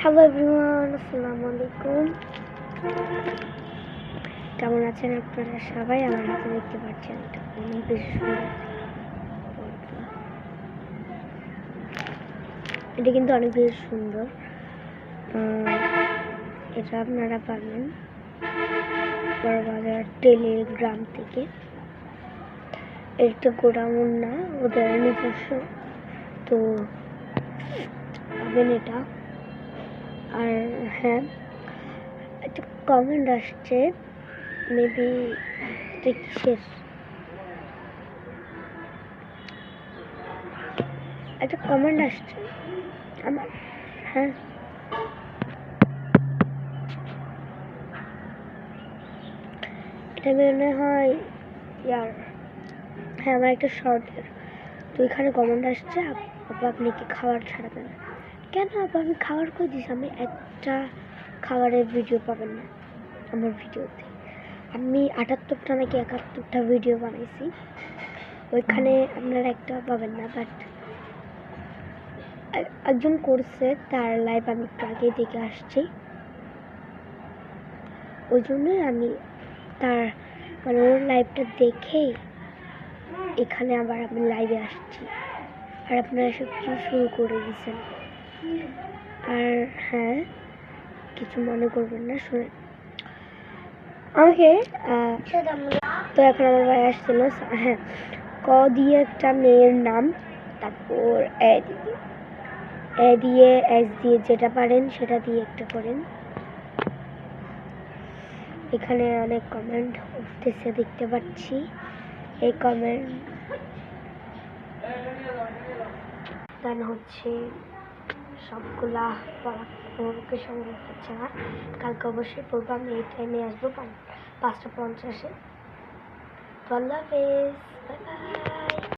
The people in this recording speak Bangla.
হ্যালো এভরিওয়ান, আসসালামু আলাইকুম। কেমন আছেন আপনারা সবাই? আমার হাতে দেখতে পাচ্ছেন এটা অনেক বেশি সুন্দর পর্দা। এটা কিন্তু অনেক বেশি সুন্দর। এটা আপনারা পাবেন বড়বাজার টেলিগ্রাম থেকে। এটা গোডাউন না, ওদের নিজস্ব, তো পাবেন এটা। আর হ্যাঁ, একটা কমেন্ট আসছে, মেবি কিসের একটা কমেন্ট আসছে আমার। হ্যাঁ, এটা মনে হয় ইয়ার, হ্যাঁ আমার একটা শর্টের। তো এখানে কমেন্ট আসছে, আপু আপনি কি খাবার ছাড়াবেন? কেন আপু, আমি খাবার করে দিয়েছি। আমি একটা খাবারের ভিডিও পাবেন না আমার ভিডিওতে। আমি 78টা নাকি 71টা ভিডিও বানাইছি, ওইখানে আপনারা একটা পাবেন না। বাট একজন করছে, তার লাইভ আমি একটু আগেই দেখে আসছি, ওই জন্যই আমি তার মানে ওর লাইভটা দেখেই এখানে আবার আমি লাইভে আসছি। আর আপনারা সব কিছু শুরু করে দিয়েছেন। আর হ্যাঁ, কিছু মনে করবেন না, শুনে আমাকে তো এখন আমার ভাই আসছিল। হ্যাঁ, ক দিয়ে একটা মেয়ের নাম, তারপর এ দিয়ে এস দিয়ে যেটা পারেন সেটা দিয়ে একটা করেন। এখানে অনেক কমেন্ট উঠতেছে দেখতে পাচ্ছি। এই কমেন্ট গান হচ্ছে সবগুলা পড়াকে সংগ্রহ করছে না, কালকে অবশ্যই পড়বো। আমি এই টাইমে আসবো 5টা 50-এ। তো আল্লাহ হাফেজ, বাই বাই।